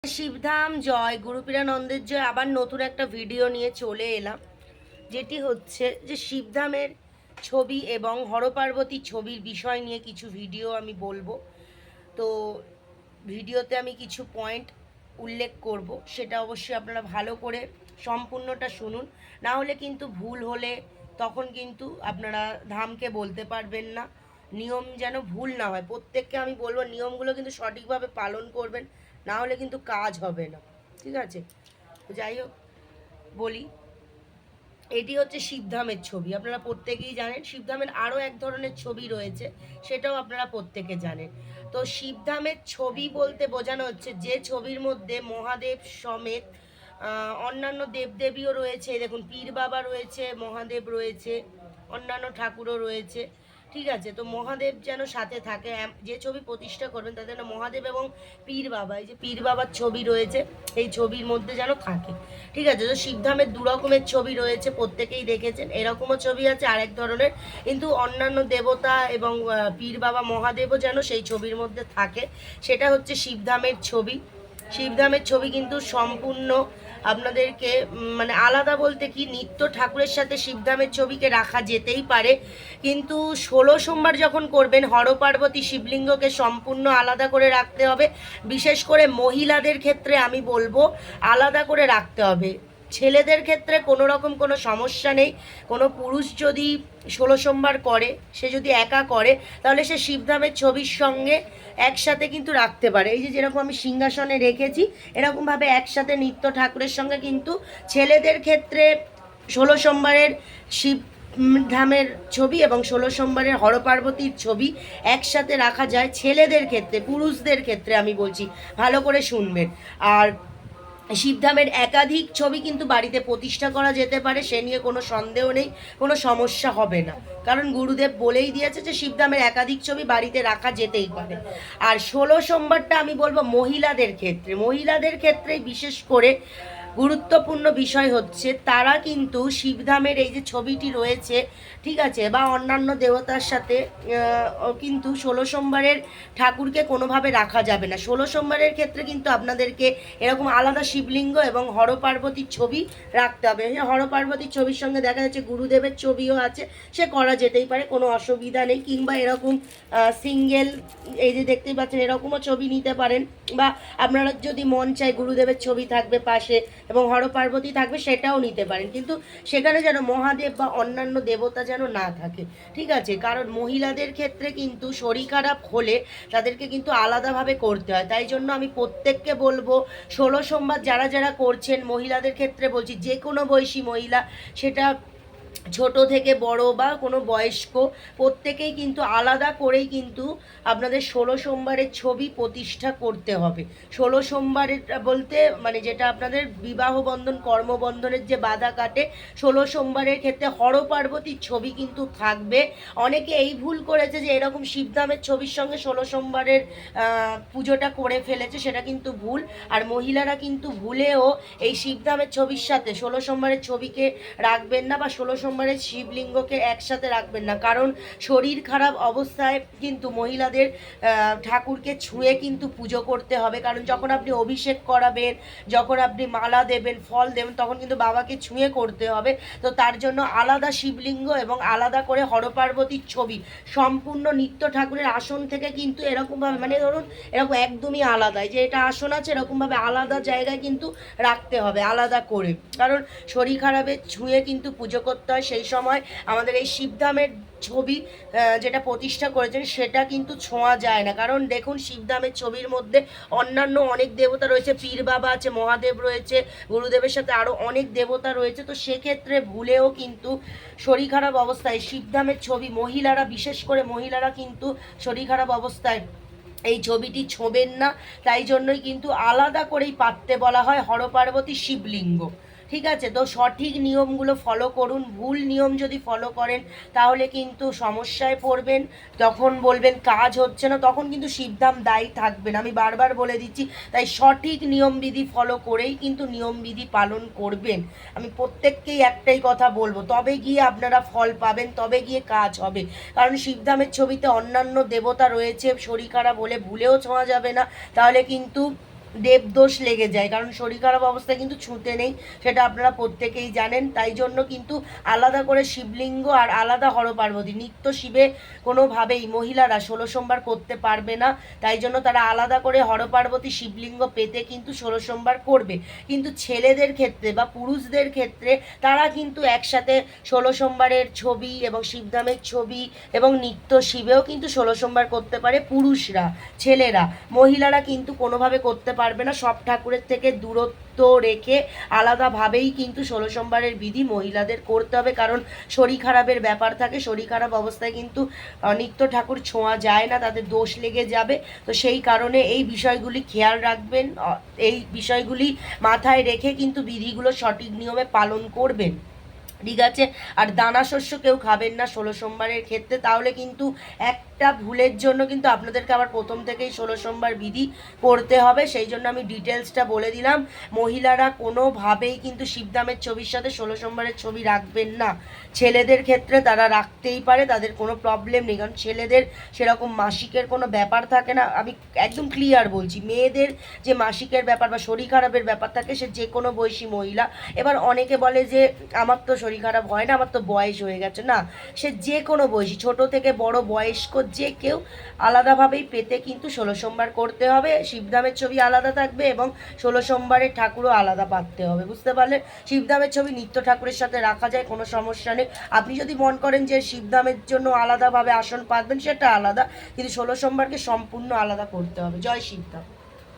শিবধাম জয় গুরুপীরানন্দের জয়। আবার নতুন একটা ভিডিও নিয়ে চলে এলাম, যেটি হচ্ছে যে শিবধামের ছবি এবং হরপার্বতী ছবির বিষয় নিয়ে কিছু ভিডিও আমি বলবো। তো ভিডিওতে আমি কিছু পয়েন্ট উল্লেখ করব, সেটা অবশ্যই আপনারা ভালো করে সম্পূর্ণটা শুনুন, না হলে কিন্তু ভুল হলে তখন কিন্তু আপনারা ধামকে বলতে পারবেন না। নিয়ম যেন ভুল না হয়, প্রত্যেককে আমি বলবো নিয়মগুলো কিন্তু সঠিকভাবে পালন করবেন, না হলে কিন্তু কাজ হবে না। ঠিক আছে, যাই হোক বলি। এটি হচ্ছে শিবধামের ছবি, আপনারা প্রত্যেকেই জানেন। শিবধামের আরও এক ধরনের ছবি রয়েছে, সেটাও আপনারা প্রত্যেকে জানেন। তো শিবধামের ছবি বলতে বোঝানো হচ্ছে যে ছবির মধ্যে মহাদেব সমেত অন্যান্য দেবদেবীও রয়েছে। দেখুন, পীর বাবা রয়েছে, মহাদেব রয়েছে, অন্যান্য ঠাকুরও রয়েছে। ঠিক আছে, তো মহাদেব যেন সাথে থাকে, যে ছবি প্রতিষ্ঠা করবেন তাদের যেন মহাদেব এবং পীর বাবা, এই যে পীর বাবার ছবি রয়েছে এই ছবির মধ্যে যেন থাকে। ঠিক আছে, তো শিবধামের দু রকমের ছবি রয়েছে, প্রত্যেকেই দেখেছেন। এরকমও ছবি আছে আরেক ধরনের, কিন্তু অন্যান্য দেবতা এবং পীর বাবা মহাদেবও যেন সেই ছবির মধ্যে থাকে, সেটা হচ্ছে শিবধামের ছবি। শিবধামের ছবি কিন্তু সম্পূর্ণ আপনাদেরকে মানে আলাদা বলতে কি, নিত্য ঠাকুরের সাথে শিবধামের ছবিকে রাখা যেতেই পারে, কিন্তু 16 সোমবার যখন করবেন হরপার্বতী শিবলিঙ্গকে সম্পূর্ণ আলাদা করে রাখতে হবে। বিশেষ করে মহিলাদের ক্ষেত্রে আমি বলবো আলাদা করে রাখতে হবে। ছেলেদের ক্ষেত্রে কোনো রকম কোনো সমস্যা নেই। কোনো পুরুষ যদি 16 সোমবার করে, সে যদি একা করে, তাহলে সে শিবধামের ছবির সঙ্গে একসাথে কিন্তু রাখতে পারে। এই যে যেরকম আমি সিংহাসনে রেখেছি, এরকমভাবে একসাথে নিত্য ঠাকুরের সঙ্গে কিন্তু ছেলেদের ক্ষেত্রে 16 সোমবারের শিব ধামের ছবি এবং 16 সোমবারের হরপার্বতীর ছবি একসাথে রাখা যায় ছেলেদের ক্ষেত্রে। পুরুষদের ক্ষেত্রে আমি বলছি, ভালো করে শুনবেন। আর শিবধামের একাধিক ছবি কিন্তু বাড়িতে প্রতিষ্ঠা করা যেতে পারে, সে নিয়ে কোনো সন্দেহ নেই, কোনো সমস্যা হবে না। কারণ গুরুদেব বলেই দিয়েছে যে শিবধামের একাধিক ছবি বাড়িতে রাখা যেতেই পারে। আর 16 সোমবারটা আমি বলবো মহিলাদের ক্ষেত্রে, মহিলাদের ক্ষেত্রেই বিশেষ করে গুরুত্বপূর্ণ বিষয় হচ্ছে তারা কিন্তু শিবধামের এই যে ছবিটি রয়েছে, ঠিক আছে, বা অন্যান্য দেবতার সাথে কিন্তু 16 সোমবারের ঠাকুরকে কোনোভাবে রাখা যাবে না। 16 সোমবারের ক্ষেত্রে কিন্তু আপনাদেরকে এরকম আলাদা শিবলিঙ্গ এবং হরপার্বতীর ছবি রাখতে হবে। হরপার্বতীর ছবির সঙ্গে দেখা যাচ্ছে গুরুদেবের ছবিও আছে, সে করা যেতেই পারে, কোনো অসুবিধা নেই। কিংবা এরকম সিঙ্গেল, এই যে দেখতেই পাচ্ছেন, এরকমও ছবি নিতে পারেন। বা আপনারা যদি মন চায় গুরুদেবের ছবি থাকবে পাশে এবং হরপার্বতী থাকবে, সেটাও নিতে পারেন, কিন্তু সেখানে যেন মহাদেব বা অন্যান্য দেবতা যেন না থাকে। ঠিক আছে, কারণ মহিলাদের ক্ষেত্রে কিন্তু শরীর খারাপ হলে তাদেরকে কিন্তু আলাদাভাবে করতে হয়। তাই জন্য আমি প্রত্যেককে বলবো 16 সোমবার যারা যারা করছেন, মহিলাদের ক্ষেত্রে বলছি, যে কোনো বয়সী মহিলা, সেটা ছোট থেকে বড় বা কোনো বয়স্ক, প্রত্যেকেই কিন্তু আলাদা করেই কিন্তু আপনাদের 16 সোমবারের ছবি প্রতিষ্ঠা করতে হবে। 16 সোমবারের বলতে মানে যেটা আপনাদের বিবাহ বন্ধন কর্মবন্ধনের যে বাধা কাটে, 16 সোমবারের ক্ষেত্রে হরপার্বতীর ছবি কিন্তু থাকবে। অনেকে এই ভুল করেছে যে এরকম শিবধামের ছবির সঙ্গে 16 সোমবারের পুজোটা করে ফেলেছে, সেটা কিন্তু ভুল। আর মহিলারা কিন্তু ভুলেও এই শিবধামের ছবির সাথে 16 সোমবারের ছবিকে রাখবেন না, বা 16 সোমবারের শিবলিঙ্গকে একসাথে রাখবেন না। কারণ শরীর খারাপ অবস্থায় কিন্তু মহিলাদের ঠাকুরকে ছুঁয়ে কিন্তু পুজো করতে হবে। কারণ যখন আপনি অভিষেক করাবেন, যখন আপনি মালা দেবেন, ফল দেবেন, তখন কিন্তু বাবাকে ছুঁয়ে করতে হবে। তো তার জন্য আলাদা শিবলিঙ্গ এবং আলাদা করে হরপার্বতীর ছবি সম্পূর্ণ নিত্য ঠাকুরের আসন থেকে কিন্তু এরকমভাবে, মানে ধরুন এরকম একদমই আলাদা, যে এটা আসন আছে এরকমভাবে আলাদা জায়গায় কিন্তু রাখতে হবে আলাদা করে। কারণ শরীর খারাপের ছুঁয়ে কিন্তু পুজো করতে হয়। সেই সময় আমাদের এই শিবধামের ছবি যেটা প্রতিষ্ঠা করেছেন সেটা কিন্তু ছোঁয়া যায় না। কারণ দেখুন, শিবধামের ছবির মধ্যে অন্যান্য অনেক দেবতা রয়েছে, পীর বাবা আছে, মহাদেব রয়েছে, গুরুদেবের সাথে আরও অনেক দেবতা রয়েছে। তো সেক্ষেত্রে ভুলেও কিন্তু শরীর খারাপ অবস্থায় শিবধামের ছবি, মহিলারা বিশেষ করে মহিলারা কিন্তু শরীর খারাপ অবস্থায় এই ছবিটি ছোঁবেন না। তাই জন্যই কিন্তু আলাদা করেই পাততে বলা হয় হরপার্বতী শিবলিঙ্গ। ঠিক আছে, তো সঠিক নিয়মগুলো ফলো করুন। ভুল নিয়ম যদি ফলো করেন তাহলে কিন্তু সমস্যায় পড়বেন, তখন বলবেন কাজ হচ্ছে না, তখন কিন্তু শিবধাম দায়ী থাকবেন। আমি বারবার বলে দিচ্ছি, তাই সঠিক নিয়মবিধি ফলো করেই কিন্তু নিয়মবিধি পালন করবেন। আমি প্রত্যেককেই একটাই কথা বলবো, তবে গিয়ে আপনারা ফল পাবেন, তবে গিয়ে কাজ হবে। কারণ শিবধামের ছবিতে অন্যান্য দেবতা রয়েছে, শরীর খারাপ হলে ভুলেও ছোঁয়া যাবে না, তাহলে কিন্তু দেবদোষ লেগে যায়, কারণ শরীর খারাপ অবস্থায় কিন্তু ছুঁতে নেই, সেটা আপনারা প্রত্যেকেই জানেন। তাই জন্য কিন্তু আলাদা করে শিবলিঙ্গ আর আলাদা হরপার্বতী, নিত্য শিবে কোনোভাবেই মহিলারা 16 সোমবার করতে পারবে না। তাই জন্য তারা আলাদা করে হরপার্বতী শিবলিঙ্গ পেতে কিন্তু 16 সোমবার করবে। কিন্তু ছেলেদের ক্ষেত্রে বা পুরুষদের ক্ষেত্রে তারা কিন্তু একসাথে 16 সোমবারের ছবি এবং শিবধামের ছবি এবং নিত্য শিবেও কিন্তু 16 সোমবার করতে পারে পুরুষরা, ছেলেরা। মহিলারা কিন্তু কোনোভাবে করতে পারবে না, সব ঠাকুরের থেকে দূরত্ব রেখে আলাদাভাবেই কিন্তু 16 সোমবারের বিধি মহিলাদের করতে হবে, কারণ শরীর খারাপের ব্যাপার থাকে। শরীর খারাপ অবস্থায় কিন্তু নিত্য ঠাকুর ছোঁয়া যায় না, তাদের দোষ লেগে যাবে। তো সেই কারণে এই বিষয়গুলি খেয়াল রাখবেন, এই বিষয়গুলি মাথায় রেখে কিন্তু বিধিগুলো সঠিক নিয়মে পালন করবেন, ঠিক আছে? আর দানা শস্য কেউ খাবেন না 16 সোমবারের ক্ষেত্রে, তাহলে কিন্তু একটা ভুলের জন্য কিন্তু আপনাদেরকে আবার প্রথম থেকেই 16 সোমবার বিধি করতে হবে। সেই জন্য আমি ডিটেলসটা বলে দিলাম। মহিলারা কোনোভাবেই কিন্তু শিবধামের ছবির সাথে 16 সোমবারের ছবি রাখবেন না। ছেলেদের ক্ষেত্রে তারা রাখতেই পারে, তাদের কোনো প্রবলেম নেই, কারণ ছেলেদের সেরকম মাসিকের কোনো ব্যাপার থাকে না। আমি একদম ক্লিয়ার বলছি, মেয়েদের যে মাসিকের ব্যাপার বা শরীর খারাপের ব্যাপার থাকে, সে যে কোনো বয়সী মহিলা। এবার অনেকে বলে যে আমার তো শরীর খারাপ হয় না, আমার তো বয়স হয়ে গেছে। না, সে যে কোনো বয়সী, ছোট থেকে বড়, বয়স্ক যে কেউ আলাদাভাবেই পেতে কিন্তু 16 সোমবার করতে হবে। শিবধামের ছবি আলাদা থাকবে এবং 16 সোমবারের ঠাকুরও আলাদা পাততে হবে, বুঝতে পারলেন? শিবধামের ছবি নিত্য ঠাকুরের সাথে রাখা যায়, কোনো সমস্যা নেই। আপনি যদি মন করেন যে শিবধামের জন্য আলাদাভাবে আসন পাতবেন, সেটা আলাদা, কিন্তু 16 সোমবারকে সম্পূর্ণ আলাদা করতে হবে। জয় শিবধাম।